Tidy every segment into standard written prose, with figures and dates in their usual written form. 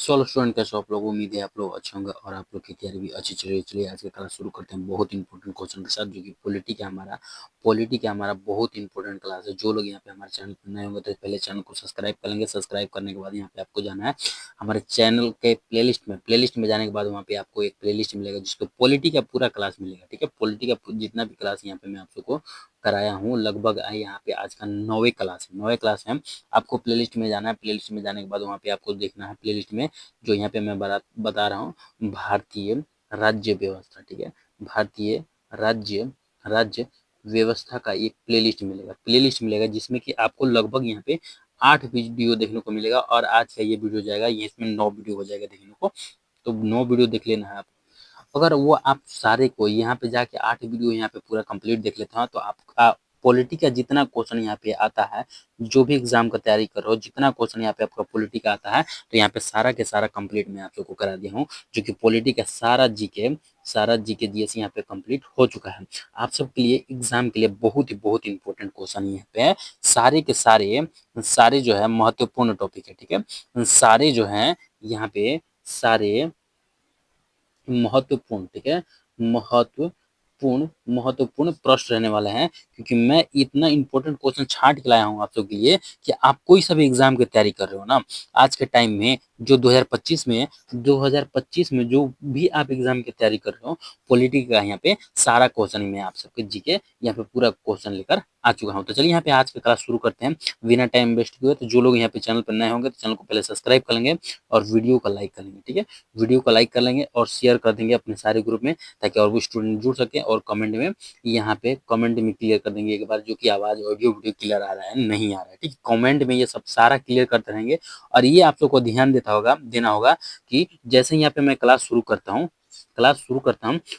Solo student कैसे हो आप लोग। उम्मीद है आप लोग अच्छे होंगे और आप लोग की तैयारी भी अच्छी चल रही है। चलिए आज का क्लास शुरू करते हैं बहुत इंपॉर्टेंट क्वेश्चन के साथ, जो कि पॉलिटी का हमारा बहुत इंपॉर्टेंट क्लास है। जो लोग यहाँ पे हमारे चैनल पर नए होंगे तो पहले चैनल को सब्सक्राइब कर लेंगे। सब्सक्राइब करने के बाद यहाँ पे आपको जाना है हमारे चैनल के प्लेलिस्ट में जाने के बाद वहाँ पे आपको एक प्लेलिस्ट मिलेगा जिसको पॉलिटी का पूरा क्लास मिलेगा। ठीक है, पॉलिटी का जितना भी क्लास यहाँ पे मैं आप सबको कराया हूँ, लगभग यहाँ पे आज का 9वें क्लास है। आपको प्लेलिस्ट में जाना है। प्लेलिस्ट में जाने के बाद वहाँ पे आपको देखना है प्लेलिस्ट में जो यहाँ पे मैं बता रहा हूँ, भारतीय राज्य व्यवस्था। ठीक है, भारतीय राज्य राज्य व्यवस्था का एक प्लेलिस्ट मिलेगा जिसमें कि आपको लगभग यहाँ पे 8 वीडियो देखने को मिलेगा। और आज का ये वीडियो जाएगा, ये इसमें 9 वीडियो हो जाएगा देखने को। तो 9 वीडियो देख लेना है आप। अगर वो आप सारे को यहाँ पे जाके 8 वीडियो यहाँ पे पूरा कंप्लीट देख लेते हैं तो आपका पॉलिटी का जितना क्वेश्चन यहाँ पे आता है, जो भी एग्जाम का तैयारी कर रहे हो, जितना क्वेश्चन यहाँ पे आपका पॉलिटी का आता है, तो यहाँ पे सारा के सारा कंप्लीट मैं आप सबको करा दिया हूँ। जो कि पॉलिटी का सारा जीके जीएस यहाँ पे कंप्लीट हो चुका है। आप सबके लिए एग्जाम के लिए बहुत ही इंपॉर्टेंट क्वेश्चन यहाँ पे है। सारे के सारे जो है महत्वपूर्ण टॉपिक है। ठीक है, सारे जो है यहाँ पे सारे महत्वपूर्ण, ठीक है, महत्वपूर्ण प्रश्न रहने वाले हैं। क्योंकि मैं इतना इंपॉर्टेंट क्वेश्चन छांट के लाया हूँ आप सबके लिए कि आप कोई सा भी एग्जाम की तैयारी कर रहे हो ना, आज के टाइम में जो 2025 में जो भी आप एग्जाम की तैयारी कर रहे हो, पॉलिटी का यहाँ पे सारा क्वेश्चन मैं आप सबके जीके यहाँ पे पूरा क्वेश्चन लेकर आ चुका हूँ। तो चलिए यहाँ पे आज का क्लास शुरू करते हैं बिना टाइम वेस्ट किए। तो जो लोग यहाँ पे चैनल पर नए होंगे तो चैनल को पहले सब्सक्राइब कर लेंगे और वीडियो को लाइक कर लेंगे। ठीक है, वीडियो को लाइक कर लेंगे और शेयर कर देंगे अपने सारे ग्रुप में, ताकि और भी स्टूडेंट जुड़ सके। और कमेंट में यहाँ पे कमेंट में क्लियर कर देंगे एक बार जो कि आवाज ऑडियो वीडियो क्लियर आ रहा है नहीं आ रहा है। ठीक, कमेंट में ये सब सारा क्लियर करते रहेंगे। और ये आप लोग को ध्यान देना होगा कि जैसे यहाँ पे मैं क्लास शुरू करता हूँ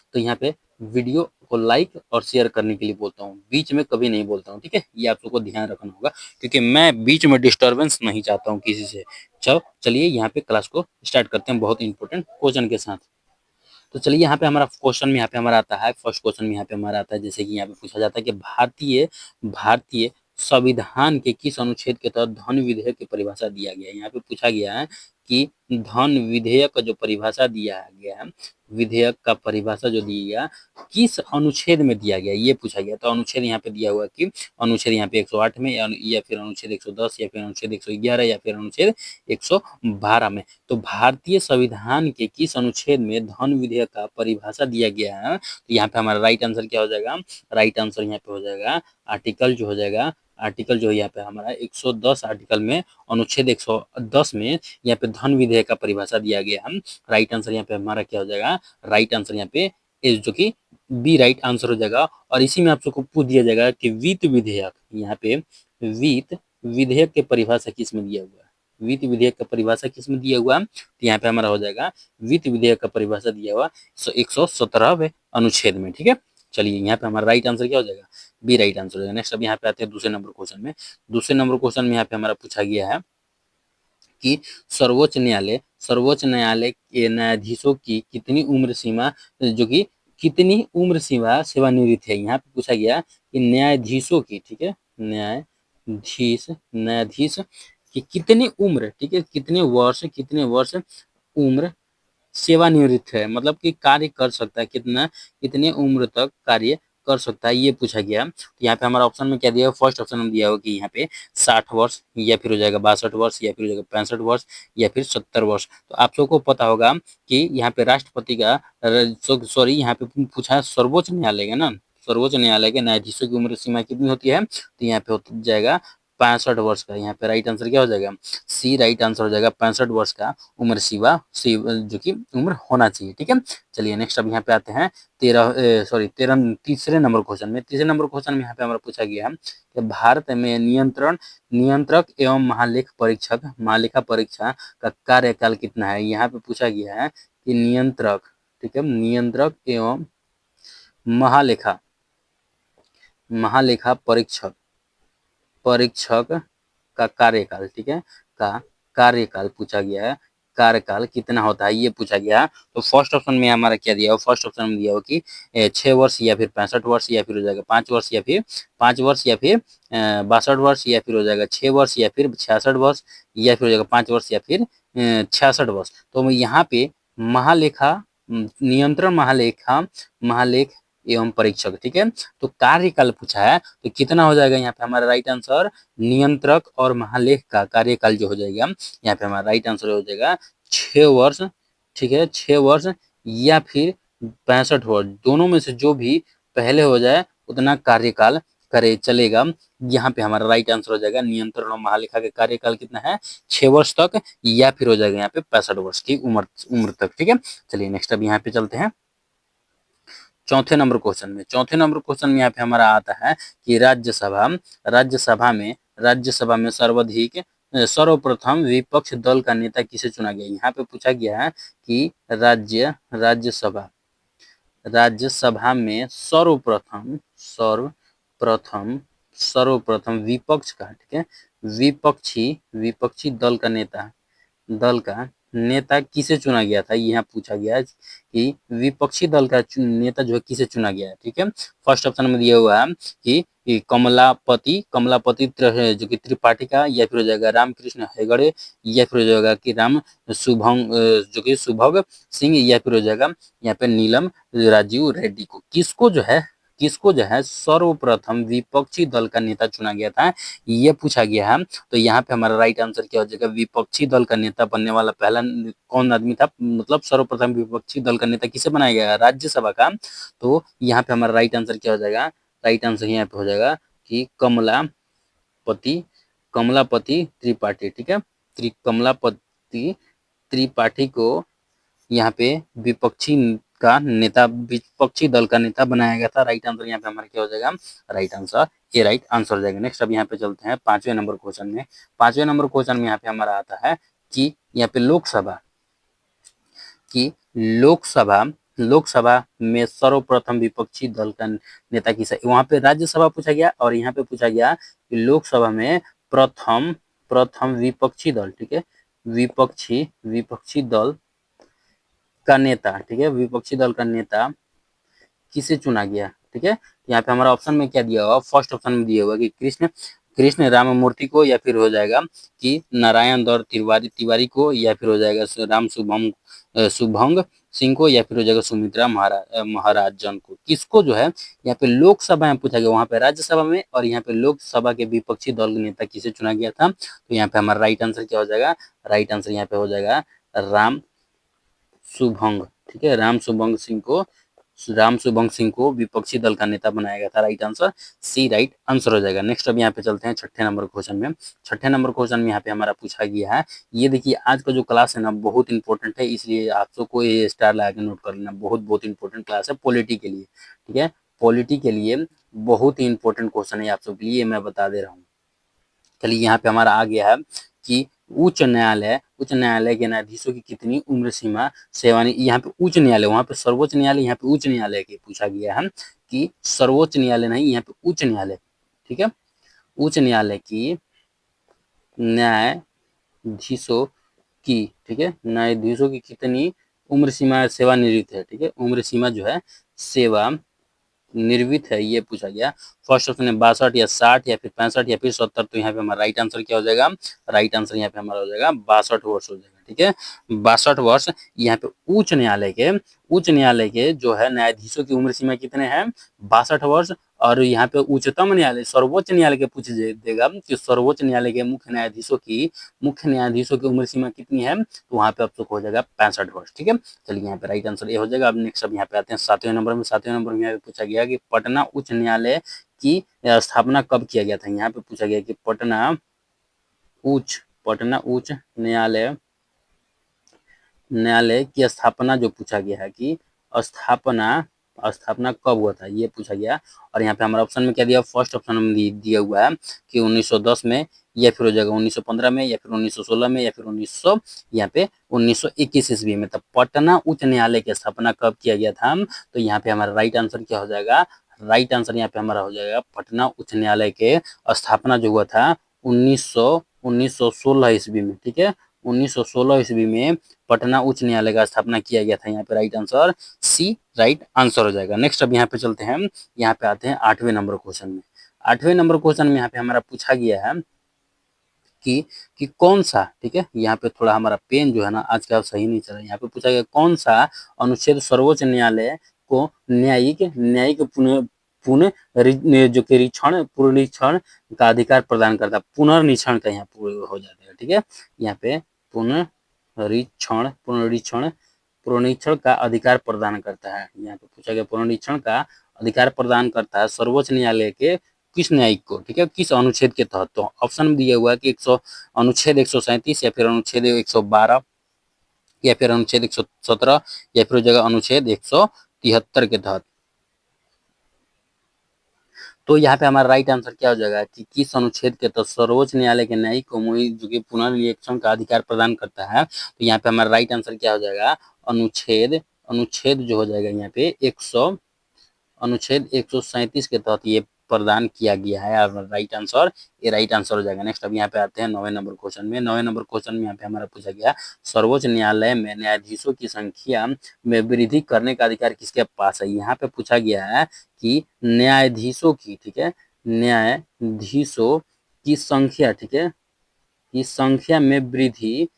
तो यहाँ पे वीडियो को लाइक और शेयर करने के लिए बोलता हूँ, बीच में कभी नहीं बोलता हूँ। ठीक है, ये आप लोग को ध्यान रखना होगा क्योंकि मैं बीच में डिस्टरबेंस नहीं चाहता हूँ किसी से। चलिए यहाँ पे क्लास को स्टार्ट करते हैं बहुत इंपॉर्टेंट क्वेश्चन के साथ। तो चलिए यहाँ पे हमारा क्वेश्चन में यहाँ पे हमारा आता है, फर्स्ट क्वेश्चन में यहाँ पे हमारा आता है, जैसे कि यहाँ पे पूछा जाता है कि भारतीय संविधान के किस अनुच्छेद के तहत धन विधेयक की परिभाषा दिया गया है। यहाँ पे पूछा गया है कि धन विधेयक का जो परिभाषा दिया गया है, विधेयक का परिभाषा जो दिया गया किस अनुच्छेद में दिया गया, ये पूछा गया। तो अनुच्छेद यहाँ पे दिया हुआ कि अनुच्छेद यहाँ पे 108 में या फिर अनुच्छेद 110 या फिर अनुच्छेद 111 या फिर अनुच्छेद 112 में। तो भारतीय संविधान के किस अनुच्छेद में धन विधेयक का परिभाषा दिया गया है, तो यहाँ पे हमारा राइट आंसर क्या हो जाएगा, राइट आंसर यहाँ पे हो जाएगा आर्टिकल जो है यहाँ पे हमारा 110 आर्टिकल में अनुच्छेद 110 में यहाँ पे धन विधेयक का परिभाषा दिया गया है। राइट आंसर यहाँ पे हमारा क्या हो जाएगा, राइट आंसर यहाँ पे इस जो कि बी राइट आंसर हो जाएगा। और इसी में आप सबको पूछ दिया जाएगा कि वित्त विधेयक, यहाँ पे वित्त विधेयक के परिभाषा किस में दिया हुआ है, वित्त विधेयक का परिभाषा किस में दिया हुआ, तो यहाँ पे हमारा हो जाएगा वित्त विधेयक का परिभाषा दिया हुआ 117वें अनुच्छेद में। ठीक है, चलिए यहाँ पे हमारा राइट आंसर क्या हो जाएगा, बी राइट आंसर हो जाएगा। नेक्स्ट अब यहाँ पे आते हैं दूसरे नंबर क्वेश्चन में यहाँ पे हमारा पूछा गया है कि सर्वोच्च न्यायालय के न्यायाधीशों की कितनी उम्र सीमा सेवानिवृत्त है। यहाँ पे पूछा गया कि न्यायाधीशों की, ठीक है, न्यायाधीश कि कितनी उम्र, ठीक है, कितने वर्ष उम्र सेवानिवृत्त है, मतलब कि कार्य कर सकता है, कितने उम्र तक कार्य कर सकता है, ये पूछा गया। तो यहाँ पे हमारा ऑप्शन में क्या दिया है, फर्स्ट ऑप्शन में दिया हुआ कि यहाँ पे 60 वर्ष या फिर हो जाएगा 62 वर्ष या फिर हो जाएगा 65 वर्ष या फिर 70 वर्ष। तो आप सबको पता होगा कि यहाँ पे राष्ट्रपति का सॉरी यहाँ पे पूछा है सर्वोच्च न्यायालय का ना, सर्वोच्च न्यायालय के न्यायाधीशों की उम्र सीमा कितनी होती है, तो यहाँ पे हो जाएगा 65 वर्ष का। यहाँ पे राइट आंसर क्या हो जाएगा, सी राइट आंसर हो जाएगा 65 वर्ष का उम्र सीमा जो कि उम्र होना चाहिए। ठीक है, चलिए नेक्स्ट अब यहाँ पे आते हैं तीसरे नंबर क्वेश्चन में यहाँ पे हमारा पूछा गया है कि भारत में नियंत्रक एवं महालेखा परीक्षा का कार्यकाल कितना है। यहाँ पे पूछा गया है कि नियंत्रक, ठीक है, नियंत्रक एवं महालेखा महालेखा परीक्षक का कार्यकाल, ठीक है, का कार्यकाल पूछा गया है, कार्यकाल कितना होता है ये पूछा गया। तो फर्स्ट ऑप्शन में हमारा क्या दिया हो, फर्स्ट ऑप्शन में दिया हो कि 6 वर्ष या फिर 65 वर्ष या फिर हो जाएगा 5 वर्ष या फिर 5 वर्ष या फिर 62 वर्ष या फिर हो जाएगा 6 वर्ष या फिर 66 वर्ष या फिर हो जाएगा 5 वर्ष या फिर 66 वर्ष। तो यहाँ पे महालेखा नियंत्रण महालेखा महालेख एवं परीक्षक, ठीक है। तो कार्यकाल पूछा है तो कितना हो जाएगा यहाँ पे हमारा राइट आंसर, नियंत्रक और महालेख का कार्यकाल जो हो जाएगा यहाँ पे हमारा राइट आंसर हो जाएगा 6 वर्ष, ठीक है। 6 वर्ष या फिर 65 वर्ष, दोनों में से जो भी पहले हो जाए उतना कार्यकाल करे चलेगा। यहाँ पे हमारा राइट आंसर हो जाएगा नियंत्रण और महालेखा के कार्यकाल कितना है, 6 वर्ष तक, या फिर हो जाएगा यहाँ पे 65 वर्ष की उम्र उम्र तक, ठीक है। चलिए नेक्स्ट अब यहाँ पे चलते हैं चौथे नंबर क्वेश्चन में। चौथे नंबर क्वेश्चन में यहाँ पे हमारा आता है कि राज्यसभा में सर्वाधिक सर्वप्रथम विपक्ष दल का नेता किसे चुना गया। यहाँ पे पूछा गया है कि राज्यसभा में सर्वप्रथम विपक्ष का, ठीक है, विपक्षी दल का नेता किसे चुना गया था। यहाँ पूछा गया है कि विपक्षी दल का नेता जो है किसे चुना गया है, ठीक है। फर्स्ट ऑप्शन में दिया हुआ है कि कमलापति जो कि त्रिपाठी का, या फिर हो जाएगा रामकृष्ण हेगड़े, या फिर हो जाएगा कि राम शुभंग जो कि सुभग सिंह, या फिर हो जाएगा यहाँ पे नीलम राजीव रेड्डी को। किसको जो है सर्वप्रथम विपक्षी दल का नेता चुना गया था, ये पूछा गया है। तो यहाँ पे हमारा राइट आंसर क्या हो जाएगा, विपक्षी दल का नेता बनने वाला पहला कौन आदमी था, मतलब सर्वप्रथम विपक्षी दल का नेता किसे बनाया गया, राज्यसभा का। तो यहाँ पे हमारा राइट आंसर क्या हो जाएगा, राइट आंसर यहाँ पे हो जाएगा कि कमलापति त्रिपाठी, ठीक है। कमलापति त्रिपाठी को यहाँ पे विपक्षी दल का नेता बनाया गया था। राइट आंसर यहाँ पे हमारा क्या हो जाएगा, राइट आंसर ये राइट आंसर हो जाएगा। नेक्स्ट अब यहाँ पे चलते हैं पांचवें नंबर क्वेश्चन में। पांचवें नंबर क्वेश्चन में यहाँ पे हमारा आता है कि यहाँ पे लोकसभा में सर्वप्रथम विपक्षी दल का नेता किसा। वहां पे राज्यसभा पूछा गया और यहाँ पे पूछा गया कि लोकसभा में प्रथम प्रथम विपक्षी दल, ठीक है, विपक्षी दल का नेता, ठीक है, विपक्षी दल का नेता किसे चुना गया, ठीक है। यहाँ पे हमारा ऑप्शन में क्या दिया हुआ, फर्स्ट ऑप्शन में दिया हुआ कि कृष्ण राममूर्ति को, या फिर हो जाएगा कि नारायण दौर तिवारी को, या फिर हो जाएगा राम शुभंग सिंह को, या फिर हो जाएगा सुमित्रा महाराजन को। किसको जो है यहाँ पे लोकसभा में पूछा गया, वहां पे राज्यसभा में, और यहाँ पे लोकसभा के विपक्षी दल के नेता किसे चुना गया था। तो यहाँ पे हमारा राइट आंसर क्या हो जाएगा, राइट आंसर यहाँ पे हो जाएगा राम शुभंग, ठीक है, राम शुभंग सिंह को विपक्षी दल का नेता बनाया गया था। Right answer C right answer हो जाएगा। नेक्स्ट अब यहाँ पे चलते हैं छठे नंबर क्वेश्चन में। छठे नंबर क्वेश्चन में यहाँ पे हमारा पूछा गया है, ये देखिए आज का जो क्लास है ना बहुत इंपॉर्टेंट है, इसलिए आप सबको ये स्टार लगा के नोट कर लेना, बहुत इंपॉर्टेंट क्लास है पॉलिटी के लिए, ठीक है। पॉलिटी के लिए बहुत ही इंपॉर्टेंट क्वेश्चन है आप सबके लिए, मैं बता दे रहा हूँ। चलिए यहाँ पे हमारा आ गया है कि उच्च न्यायालय के न्यायाधीशों की कितनी उम्र सीमा यहाँ पे उच्च न्यायालय, वहां पे सर्वोच्च न्यायालय, यहाँ पे उच्च न्यायालय के पूछा गया है कि सर्वोच्च न्यायालय नहीं, यहाँ पे उच्च न्यायालय, ठीक है, उच्च न्यायालय की न्यायाधीशों की, ठीक है, न्यायाधीशों की कितनी उम्र सीमा सेवानिवृत्त है, ठीक है, उम्र सीमा जो है सेवा निर्वित है, ये पूछा गया। फर्स्ट ऑप्शन है 62 या 60 या फिर 65 या फिर 70। तो यहाँ पे हमारा राइट आंसर क्या हो जाएगा, राइट आंसर यहाँ पे हमारा हो जाएगा 62 वर्ष हो जाएगा, ठीक है, 62 वर्ष। यहाँ पे उच्च न्यायालय के जो है न्यायाधीशों की उम्र सीमा कितने हैं, 62 वर्ष। और यहाँ पे उच्चतम न्यायालय सर्वोच्च न्यायालय के पूछ देगा कि सर्वोच्च न्यायालय के मुख्य न्यायाधीशों की उम्र सीमा कितनी है, तो वहां पे आप हो जाएगा 65 वर्ष, ठीक है। चलिए यहाँ पे राइट आंसर ये हो जाएगा। अब नेक्स्ट अब यहाँ पे आते हैं सातवें नंबर में। सातवें नंबर में यहाँ पे पूछा गया कि पटना उच्च न्यायालय की स्थापना कब किया गया था। यहाँ पे पूछा गया कि पटना उच्च न्यायालय की स्थापना जो पूछा गया है कि स्थापना कब हुआ था, ये पूछा गया। और यहाँ पे हमारा ऑप्शन में क्या दिया, फर्स्ट ऑप्शन में दिया हुआ है कि 1910 में, या फिर हो जाएगा 1915 में, या फिर 1916 में, या फिर 1900 यहाँ पे 1921 ईस्वी में। तब पटना उच्च न्यायालय की स्थापना कब किया गया था, तो यहाँ पे हमारा राइट आंसर क्या हो जाएगा, राइट आंसर यहाँ पे हमारा हो जाएगा पटना उच्च न्यायालय के स्थापना जो हुआ था 1916 ईस्वी में, ठीक है, 1916 ईस्वी में पटना उच्च न्यायालय का स्थापना किया गया था। यहाँ पे right answer C right answer हो जाएगा। नेक्स्ट अब यहाँ पे चलते हैं, यहाँ पे आते हैं आठवें नंबर क्वेश्चन में। आठवें नंबर क्वेश्चन में यहाँ पे हमारा पूछा गया है कि कि कौन सा, ठीक है, यहाँ पे थोड़ा हमारा पेन जो है ना आज का सही नहीं चल रहा है। यहाँ पे पूछा गया कौन सा अनुच्छेद सर्वोच्च न्यायालय को न्यायिक न्यायिक पुनः पुनः जो कि रीक्षण पुनरीक्षण का अधिकार प्रदान करता है। पुनर्निरीक्षण का यहाँ हो जाता है, ठीक है, यहाँ पे पुनरीक्षण पुनरीक्षण पुनरीक्षण का अधिकार प्रदान करता है। यहाँ पे पूछा गया पुनरीक्षण का अधिकार प्रदान करता है सर्वोच्च न्यायालय के किस न्यायिक को, ठीक है, किस अनुच्छेद के तहत। तो ऑप्शन में दिया हुआ है कि अनुच्छेद 137 या फिर अनुच्छेद 112 या फिर अनुच्छेद 117 या फिर जगह अनुच्छेद 173 के तहत। तो यहाँ पे हमारा राइट आंसर क्या हो जाएगा कि किस अनुच्छेद के तहत सर्वोच्च न्यायालय के न्यायिक को जो कि पुनर्निरीक्षण का अधिकार प्रदान करता है। तो यहाँ पे हमारा राइट आंसर क्या हो जाएगा, अनुच्छेद अनुच्छेद जो हो जाएगा यहाँ पे अनुच्छेद 137 के तहत ये प्रदान किया गया है। और राइट आंसर ये राइट आंसर हो जाएगा। नेक्स्ट अब यहाँ पे आते हैं 9वें नंबर क्वेश्चन में। 9वें नंबर क्वेश्चन में यहाँ पे हमारा पूछा गया सर्वोच्च न्यायालय में न्यायाधीशों की संख्या में वृद्धि करने का अधिकार किसके पास है। यहाँ पे पूछा गया है कि न्यायाधीशों की, ठीक है, न्यायाधीशों की संख्या, ठीक है, की संख्या में वृद्धि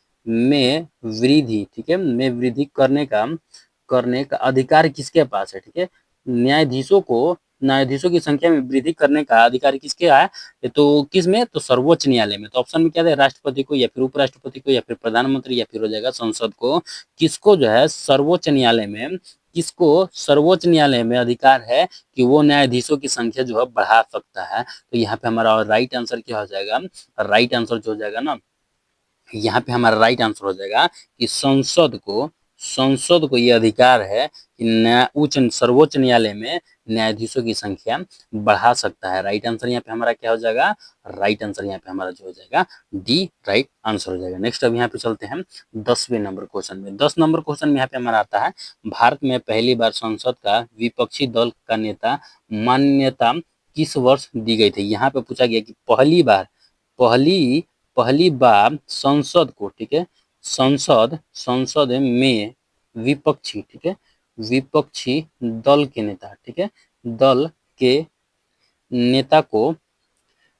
ठीक है, में वृद्धि करने का अधिकार किसके पास है, ठीक है। न्यायाधीशों की संख्या में वृद्धि करने का अधिकार किसके है, तो किस में, तो सर्वोच्च न्यायालय में। तो ऑप्शन में क्या है, राष्ट्रपति को या फिर उपराष्ट्रपति को या फिर प्रधानमंत्री या फिर हो जाएगा संसद को। किसको जो है सर्वोच्च न्यायालय में, किसको सर्वोच्च न्यायालय में अधिकार है कि वो न्यायाधीशों की संख्या जो है बढ़ा सकता है। तो यहाँ पे हमारा राइट आंसर क्या हो जाएगा, राइट आंसर जो हो जाएगा ना, यहाँ पे हमारा राइट आंसर हो जाएगा कि संसद को ये अधिकार है कि सर्वोच्च न्यायालय में न्यायाधीशों की संख्या बढ़ा सकता है। राइट आंसर यहाँ पे हमारा क्या हो जाएगा, राइट आंसर यहाँ पे हमारा जो हो जाएगा डी राइट आंसर हो जाएगा। नेक्स्ट अब यहाँ पे चलते हैं 10वें नंबर क्वेश्चन में। 10 नंबर क्वेश्चन में यहाँ पे हमारा आता है भारत में पहली बार संसद का विपक्षी दल का नेता मान्यता किस वर्ष दी गई थी। यहाँ पे पूछा गया कि पहली बार संसद को, ठीक है, संसद में विपक्षी, ठीक है, विपक्षी दल के नेता, ठीक है, दल के नेता को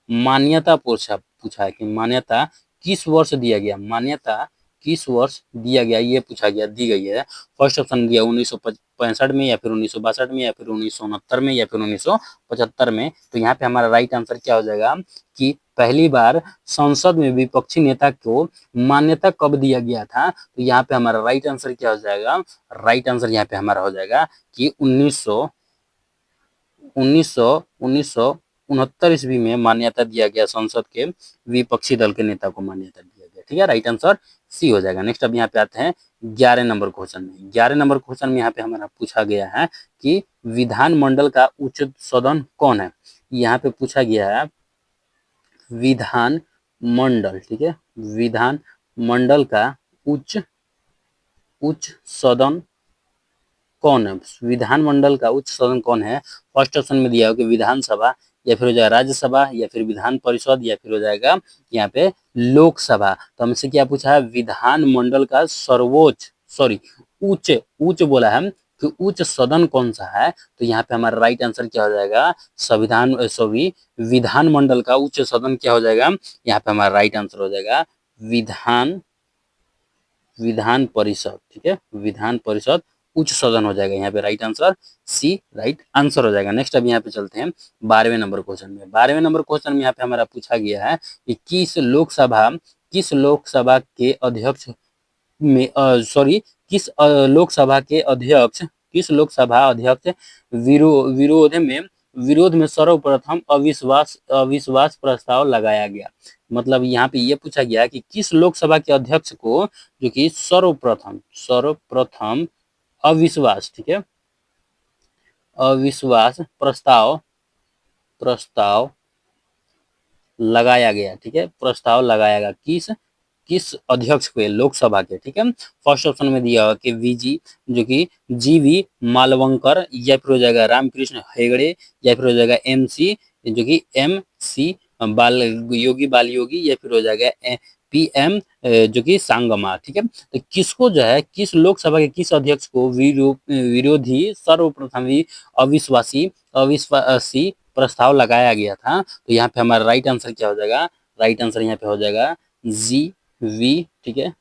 मान्यता पूछा है कि मान्यता किस वर्ष दिया गया, मान्यता किस वर्ष दिया गया, ये पूछा गया, दी गई है। फर्स्ट ऑप्शन दिया 1965 में या फिर 1962 में या फिर 1969 में या फिर 1975 में। तो यहाँ पे हमारा राइट आंसर क्या हो जाएगा कि पहली बार संसद में विपक्षी नेता को मान्यता कब दिया गया था। तो यहाँ पे हमारा राइट आंसर क्या हो जाएगा, राइट आंसर यहाँ पे हमारा हो जाएगा कि 1969 ईस्वी में मान्यता दिया गया, संसद के विपक्षी दल के नेता को मान्यता दिया गया, ठीक है। राइट आंसर सी हो जाएगा। नेक्स्ट अब यहाँ पे आते हैं 11 नंबर क्वेश्चन में। 11 नंबर क्वेश्चन में यहाँ पे हमारा पूछा गया है कि विधानमंडल का उच्च सदन कौन है। यहाँ पे पूछा गया है विधान मंडल, ठीक है, विधान मंडल का उच्च सदन कौन है, विधानमंडल का उच्च सदन कौन है। फर्स्ट ऑप्शन में दिया हो कि विधानसभा या फिर हो जाएगा राज्यसभा या फिर विधान परिषद या फिर हो जाएगा यहाँ पे लोकसभा। तो हमसे क्या पूछा है, विधानमंडल का उच्च बोला है कि उच्च सदन कौन सा है। तो यहाँ पे हमारा राइट आंसर क्या हो जाएगा, विधानमंडल का उच्च सदन क्या हो जाएगा, यहाँ पे हमारा राइट आंसर हो जाएगा विधान परिषद, ठीक है, विधान परिषद उच्च सदन हो जाएगा। यहाँ पे right answer C right answer हो जाएगा। नेक्स्ट अब यहाँ पे चलते हैं 12वें नंबर क्वेश्चन में। 12वें नंबर क्वेश्चन में यहाँ पे हमारा पूछा गया है कि किस लोकसभा के अध्यक्ष में किस लोकसभा अध्यक्ष विरोध में सर्वप्रथम अविश्वास प्रस्ताव लगाया गया। मतलब यहाँ पे ये पूछा गया कि किस लोकसभा के अध्यक्ष को जो कि सर्वप्रथम अविश्वास, ठीक है, अविश्वास प्रस्ताव लगाया गया, ठीक है, प्रस्ताव लगाया गया किस अध्यक्ष को, लोकसभा के, ठीक है। फर्स्ट ऑप्शन में दिया हुआ कि जीवी मालवंकर या फिर हो जाएगा रामकृष्ण हेगड़े या फिर हो जाएगा एमसी बाल योगी या फिर हो जाएगा पीएम जो कि सांगमा, ठीक है। तो किसको जो है, किस लोकसभा के किस अध्यक्ष को विरोधी सर्वप्रथम अविश्वासी प्रस्ताव लगाया गया था। तो यहाँ पे हमारा राइट आंसर क्या हो जाएगा, राइट आंसर यहाँ पे हो जाएगा जी.वी. ठीक है,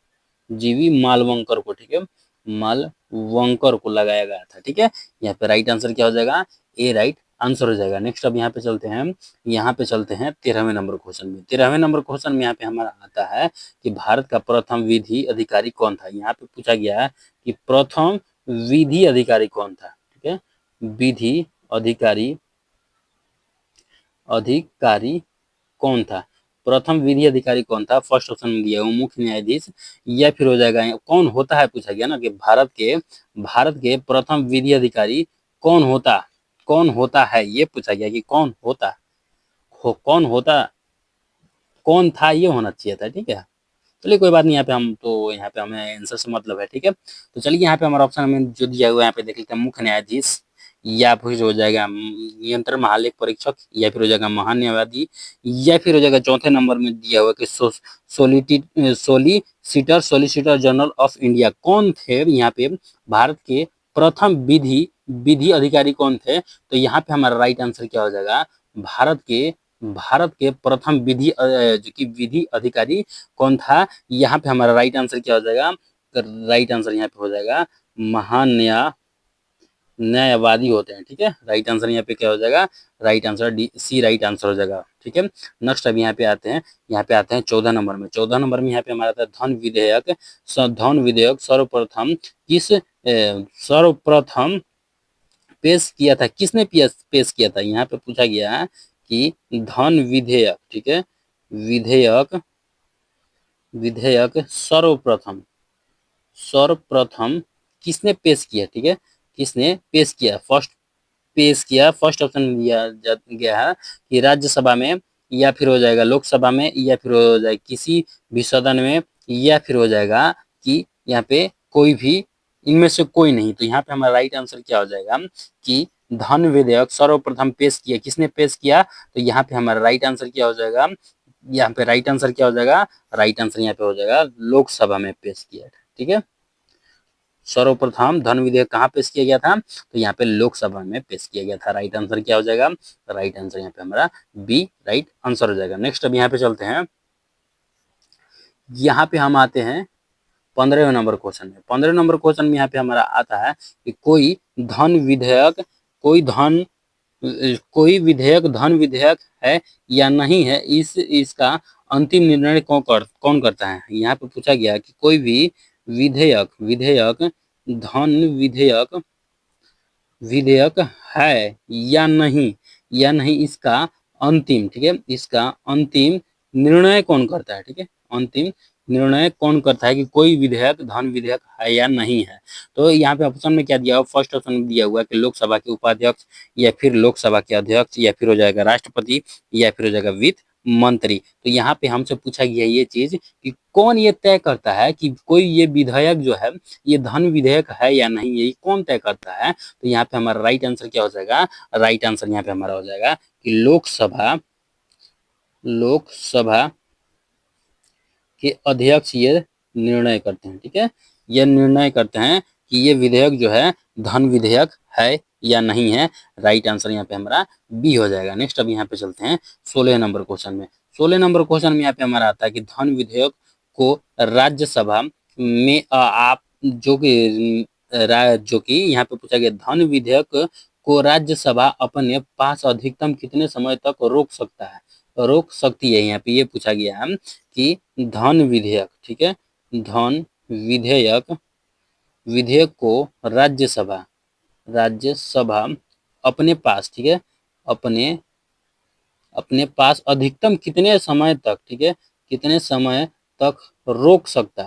जी.वी. मालवंकर को, ठीक है, मालवंकर को लगाया गया था। ठीक है, यहाँ पे राइट आंसर क्या हो जाएगा, ए राइट आंसर हो जाएगा। नेक्स्ट अब यहाँ पे चलते हैं, यहाँ पे चलते हैं 13वें नंबर क्वेश्चन में। 13वें नंबर क्वेश्चन में यहाँ पे हमारा आता है कि भारत का प्रथम विधि अधिकारी कौन था। यहाँ पे पूछा गया है कि प्रथम विधि अधिकारी कौन था। ठीक है, विधि अधिकारी अधिकारी कौन था, प्रथम विधि अधिकारी कौन था। फर्स्ट ऑप्शन में दिया हुआ मुख्य न्यायाधीश, या फिर हो जाएगा कौन होता है, पूछा गया ना कि भारत के प्रथम विधि अधिकारी कौन होता है, ये पूछा गया कि कौन था, ये होना चाहिए था। ठीक है, चलिए कोई बात नहीं, यहाँ पे हमें आंसर से मतलब है। ठीक है, तो चलिए यहाँ पे हमारा ऑप्शन में जो दिया हुआ है यहाँ पे देख लेते हैं, मुख्य न्यायाधीश, या फिर हो जाएगा नियंत्रण महालेख परीक्षक, या फिर हो जाएगा महान्यायवादी, या फिर हो जाएगा चौथे नंबर में दिया हुआ कि सोलिसिटर जनरल ऑफ इंडिया। कौन थे यहाँ पे भारत के प्रथम विधि अधिकारी कौन थे, तो यहाँ पे हमारा राइट आंसर क्या हो जाएगा, भारत के प्रथम जो कि विधि अधिकारी कौन था। यहाँ पे हमारा राइट आंसर क्या हो जाएगा, राइट आंसर यहाँ पे हो जाएगा न्यायवादी होते हैं। ठीक है, राइट आंसर यहाँ पे क्या हो जाएगा, right answer D C right answer हो जाएगा। ठीक है, नेक्स्ट अब यहाँ पे आते हैं 14 नंबर में। 14 नंबर में यहाँ पे हमारा था धन विधेयक सर्वप्रथम पेश किया था, किसने पेश किया था। यहाँ पे पूछा गया है कि धन विधेयक, ठीक है, विधेयक विधेयक सर्वप्रथम किसने पेश किया। ठीक है, किसने पेश किया, फर्स्ट ऑप्शन में दिया गया है कि राज्यसभा में, या फिर हो जाएगा लोकसभा में, या फिर हो जाएगा किसी भी सदन में, या फिर हो जाएगा कि यहाँ पे कोई भी, इनमें से कोई नहीं। तो यहाँ पे हमारा राइट आंसर क्या हो जाएगा कि धन विधेयक सर्वप्रथम पेश किया, किसने पेश किया, तो यहाँ पे हमारा राइट आंसर क्या हो जाएगा, यहाँ पे राइट आंसर क्या हो जाएगा, राइट आंसर यहाँ पे हो जाएगा लोकसभा में पेश किया। ठीक है, सर्वप्रथम धन विधेयक कहाँ पेश किया गया था, तो यहाँ पे लोकसभा में पेश किया गया था। राइट आंसर क्या हो जाएगा, राइट आंसर यहाँ पे हमारा बी राइट आंसर हो जाएगा। नेक्स्ट अब यहाँ पे चलते हैं, यहाँ पे हम आते हैं 15वें नंबर क्वेश्चन में। 15वें नंबर क्वेश्चन में यहाँ पे हमारा आता है कि कोई विधेयक धन विधेयक है या नहीं है, इसका अंतिम निर्णय कौन करता है। यहाँ पे पूछा गया कि कोई भी विधेयक धन विधेयक है या नहीं इसका अंतिम, ठीक है, इसका अंतिम निर्णय कौन करता है। ठीक है, अंतिम निर्णय कौन करता है कि कोई विधेयक धन विधेयक है या नहीं है। तो यहाँ पे ऑप्शन में क्या दिया हुआ, फर्स्ट ऑप्शन में दिया हुआ है कि लोकसभा के उपाध्यक्ष, या फिर लोकसभा के अध्यक्ष, या फिर हो जाएगा राष्ट्रपति, या फिर हो जाएगा वित्त मंत्री। तो यहाँ पे हमसे पूछा गया ये चीज कि कौन ये तय करता है कि कोई ये विधेयक जो है ये धन विधेयक है या नहीं है, ये कौन तय करता है। तो यहाँ पे हमारा राइट आंसर क्या हो जाएगा, राइट आंसर यहाँ पे हमारा हो जाएगा कि लोकसभा के अध्यक्ष ये निर्णय करते हैं। ठीक है, ये निर्णय करते हैं कि ये विधेयक जो है धन विधेयक है या नहीं है। राइट आंसर यहाँ पे हमारा बी हो जाएगा। नेक्स्ट अब यहाँ पे चलते हैं 16 नंबर क्वेश्चन में। 16 नंबर क्वेश्चन में यहाँ पे हमारा आता है कि धन विधेयक को राज्यसभा में आप जो कि यहाँ पे पूछा गया, धन विधेयक को राज्यसभा अपने पास अधिकतम कितने समय तक रोक सकती है। यहाँ पे ये पूछा गया है कि धन विधेयक, ठीक है, धन विधेयक को राज्यसभा अपने पास, ठीक है, अपने अपने पास अधिकतम कितने समय तक, ठीक है, कितने समय तक रोक सकता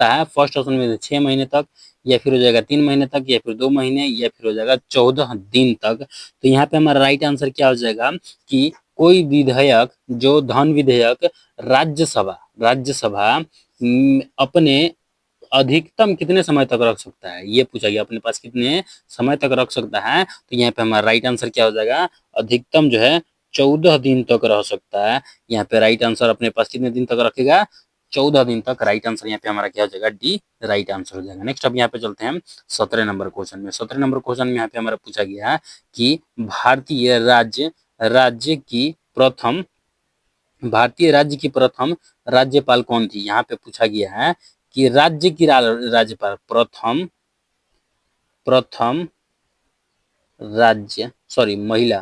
है। फर्स्ट ऑप्शन में 6 महीने तक, या फिर हो जाएगा 3 महीने तक, या फिर 2 महीने, या फिर हो जाएगा 14 दिन तक। तो यहाँ पे हमारा राइट आंसर क्या हो जाएगा कि कोई विधेयक जो धन विधेयक राज्यसभा अपने अधिकतम कितने समय तक रख सकता है, ये पूछा गया, अपने पास कितने समय तक रख सकता है। तो यहाँ पे हमारा राइट आंसर क्या हो जाएगा, अधिकतम जो है 14 दिन तक रह सकता है। यहाँ पे राइट आंसर अपने पास कितने दिन तक रखेगा, 14 दिन तक। राइट आंसर यहाँ पे हमारा क्या हो जाएगा, डी राइट आंसर हो जाएगा। नेक्स्ट अब यहाँ पे चलते हैं 17 नंबर क्वेश्चन में। 17 नंबर क्वेश्चन में यहाँ पे हमारा पूछा गया है कि भारतीय राज्य की प्रथम भारतीय राज्य की प्रथम राज्यपाल कौन थी? यहाँ पे पूछा गया है कि राज्य की राज्यपाल प्रथम प्रथम राज्य सॉरी महिला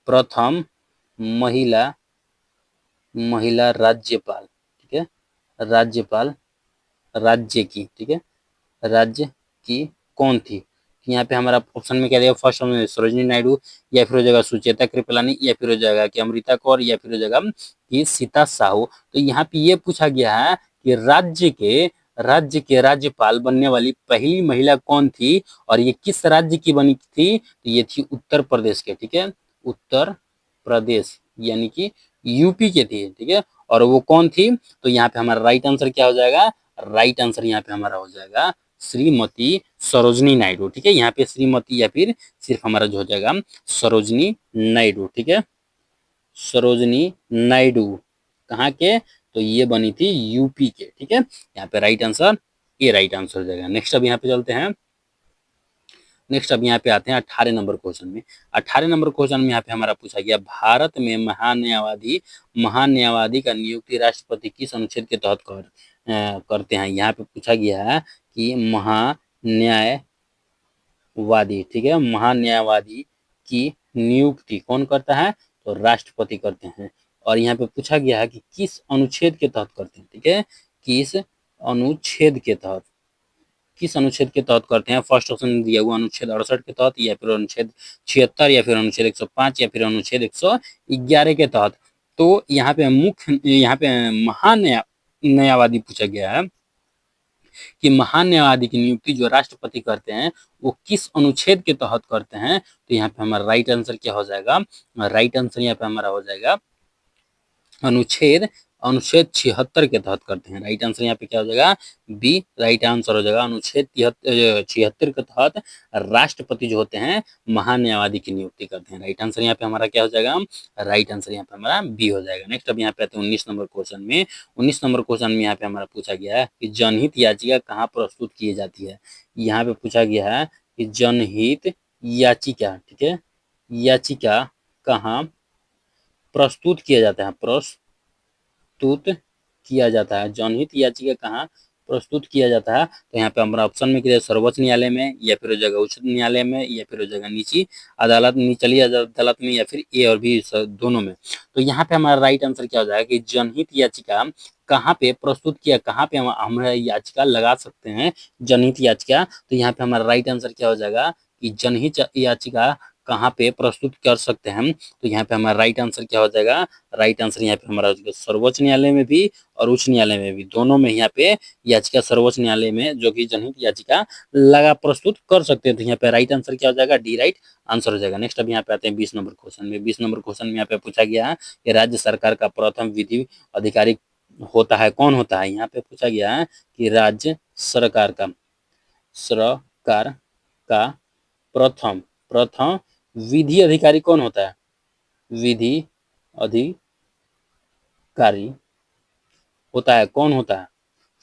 प्रथम महिला महिला राज्यपाल, ठीक है, राज्यपाल राज्य की, ठीक है, राज्य की कौन थी? यहाँ पे हमारा ऑप्शन में क्या देगा? फर्स्ट ऑप्शन में सरोजिनी नायडू, या फिर हो जाएगा सुचेता कृपलानी, या फिर हो जाएगा कि अमृता कौर, या फिर हो जाएगा कि सीता साहू। तो यहाँ पे ये पूछा गया है कि राज्य के राज्यपाल बनने वाली पहली महिला कौन थी और ये किस राज्य की बनी थी? तो ये थी उत्तर प्रदेश के, ठीक है, उत्तर प्रदेश यानी कि यूपी के थी, ठीक है। और वो कौन थी? तो यहाँ पे हमारा राइट आंसर क्या हो जाएगा? राइट आंसर यहाँ पे हमारा हो जाएगा श्रीमती सरोजनी नायडू, ठीक है। यहाँ पे श्रीमती या फिर सिर्फ हमारा जो हो जाएगा सरोजनी नायडू, ठीक है, सरोजनी नायडू कहाँ के? तो ये बनी थी यूपी के, ठीक है। यहाँ पे राइट आंसर ये राइट आंसर हो जाएगा। नेक्स्ट अब यहाँ पे चलते हैं। नेक्स्ट अब यहाँ पे आते हैं 18 नंबर क्वेश्चन में। 18 नंबर क्वेश्चन में यहाँ पे हमारा पूछा गया भारत में महान्यायवादी का नियुक्ति राष्ट्रपति किस अनुच्छेद के तहत करते हैं? यहाँ पे पूछा गया है कि महान्यायवादी, ठीक है, महान्यायवादी की नियुक्ति कौन करता है? तो राष्ट्रपति करते हैं। और यहाँ पे पूछा गया है कि किस अनुच्छेद के तहत करते हैं, ठीक है, अनुच्छेद के तहत किस अनुच्छेद के तहत करते हैं? फर्स्ट ऑप्शन दिया हुआ अनुच्छेद 68 के तहत, या फिर अनुच्छेद 76, या फिर अनुच्छेद 105, या फिर अनुच्छेद 111 के तहत। तो यहाँ पे महान्यायवादी पूछा गया है कि महान्यायवादी की नियुक्ति जो राष्ट्रपति करते हैं वो किस अनुच्छेद के तहत करते हैं? तो यहाँ पे हमारा राइट आंसर क्या हो जाएगा? राइट आंसर यहाँ पे हमारा हो जाएगा अनुच्छेद अनुच्छेद 76 के तहत करते हैं। राइट आंसर यहाँ पे क्या हो जाएगा? बी राइट आंसर हो जाएगा। अनुच्छेद 76 के तहत राष्ट्रपति जो होते हैं महान्यायवादी की नियुक्ति करते हैं। राइट आंसर यहाँ पे हमारा क्या हो जाएगा? राइट आंसर यहाँ पे हमारा बी हो जाएगा। नेक्स्ट अब यहाँ पे आते हैं 19 नंबर क्वेश्चन में। 19 नंबर क्वेश्चन में यहाँ पे हमारा पूछा गया है कि जनहित याचिका कहाँ प्रस्तुत की जाती है? यहाँ पे पूछा गया है कि जनहित याचिका, ठीक है, याचिका कहाँ प्रस्तुत किया जाता है? प्रस्तुत किया जाता है। जनहित याचिका कहाँ प्रस्तुत किया जाता है? तो यहाँ पे हमारा ऑप्शन में किया सर्वोच्च न्यायालय में, या फिर हो जाएगा उच्च न्यायालय में, या फिर हो जाएगा निचली अदालत में, या फिर ए और बी दोनों में। तो यहाँ पे हमारा राइट आंसर क्या हो जाएगा कि जनहित याचिका कहाँ पे प्रस्तुत किया, कहाँ पे हम याचिका लगा सकते हैं जनहित याचिका? तो यहाँ पे हमारा राइट आंसर क्या हो जाएगा कि जनहित याचिका कहाँ पे प्रस्तुत कर सकते हैं? तो यहाँ पे हमारा राइट आंसर क्या हो जाएगा? राइट आंसर यहाँ पे हमारा सर्वोच्च न्यायालय में भी और उच्च न्यायालय में भी, दोनों में यहाँ पे याचिका सर्वोच्च न्यायालय में जो कि जनहित याचिका लगा प्रस्तुत कर सकते हैं। तो यहाँ पे राइट आंसर क्या हो जाएगा? डी राइट आंसर हो जाएगा। नेक्स्ट अब यहाँ पे आते हैं 20 नंबर क्वेश्चन में। 20 नंबर क्वेश्चन में यहाँ पे पूछा गया है कि राज्य सरकार का प्रथम विधि अधिकारी होता है कौन होता है? यहाँ पे पूछा गया है कि राज्य सरकार का प्रथम प्रथम विधि अधिकारी कौन होता है? विधि अधिकारी होता है कौन होता है?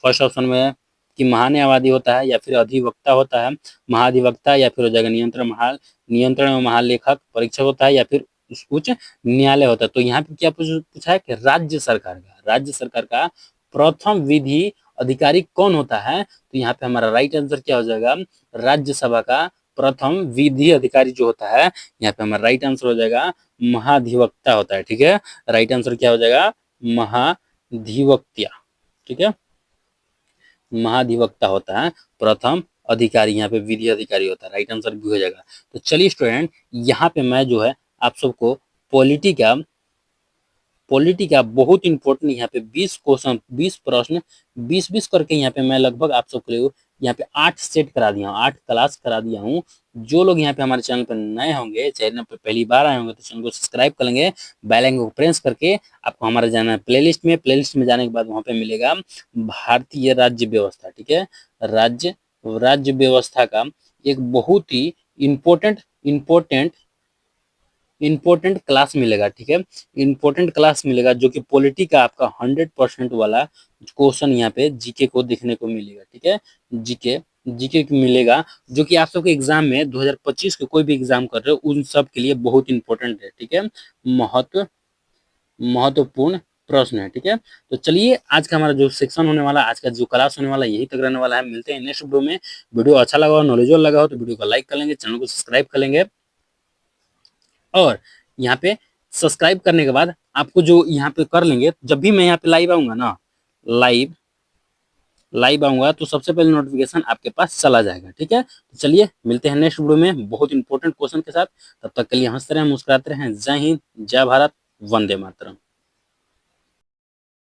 फर्स्ट ऑप्शन में कि महान्यायवादी होता है, या फिर अधिवक्ता होता है महाधिवक्ता, या फिर हो जाएगा नियंत्रण एवं महालेखक परीक्षक होता है, या फिर उच्च न्यायालय होता है। तो यहाँ पे क्या पूछा है कि राज्य सरकार का प्रथम विधि अधिकारी कौन होता है? तो यहाँ पे हमारा राइट आंसर क्या हो जाएगा? राज्यसभा का प्रथम विधि अधिकारी जो होता है, यहाँ पे हमारा राइट आंसर हो जाएगा महाधिवक्ता होता है, ठीक है। राइट आंसर क्या हो जाएगा? महाधिवक्ता, ठीक है, महाधिवक्ता होता है प्रथम अधिकारी, यहाँ पे विधि अधिकारी होता है। राइट आंसर भी हो जाएगा। तो चलिए स्टूडेंट, यहाँ पे मैं जो है आप सबको पॉलिटी का बहुत इंपॉर्टेंट यहाँ पे 20 क्वेश्चन 20 प्रश्न 20-20 करके यहाँ पे मैं लगभग आप सबके लिए यहाँ पे 8 सेट करा दिया हूँ, 8 क्लास करा दिया हूँ। जो लोग यहाँ पे हमारे चैनल पर नए होंगे, चैनल पर पहली बार आए होंगे, तो चैनल को सब्सक्राइब कर लेंगे, बेल आइकन को प्रेस करके आपको हमारा जाना है प्लेलिस्ट में जाने के बाद वहाँ पे मिलेगा भारतीय राज्य व्यवस्था, ठीक है, राज्य व्यवस्था का एक बहुत ही इम्पोर्टेंट इंपॉर्टेंट क्लास मिलेगा, ठीक है, इंपॉर्टेंट क्लास मिलेगा जो कि पॉलिटी का आपका 100% वाला क्वेश्चन यहाँ पे जीके को देखने को मिलेगा, ठीक है, जीके मिलेगा, जो कि आप सबके एग्जाम में 2025 के कोई भी एग्जाम कर रहे हो उन सब के लिए बहुत इंपॉर्टेंट है, ठीक है, महत्वपूर्ण प्रश्न है, ठीक है। तो चलिए आज का हमारा जो सेक्शन होने वाला, आज का जो क्लास होने वाला यही तक रहने वाला है। मिलते हैं नेक्स्ट वीडियो में। वीडियो अच्छा लगा हो, नॉलेजेबल लगा हो तो वीडियो को लाइक कर लेंगे, चैनल को सब्सक्राइब कर लेंगे। और यहाँ पे सब्सक्राइब करने के बाद आपको जो यहाँ पे कर लेंगे, जब भी मैं यहाँ पे लाइव आऊंगा ना, लाइव लाइव आऊंगा तो सबसे पहले नोटिफिकेशन आपके पास चला जाएगा, ठीक है। तो चलिए मिलते हैं नेक्स्ट वीडियो में बहुत इंपॉर्टेंट क्वेश्चन के साथ। तब तक के लिए हंसते रहें, मुस्कुराते रहें। जय हिंद, जय भारत, वंदे मातरम।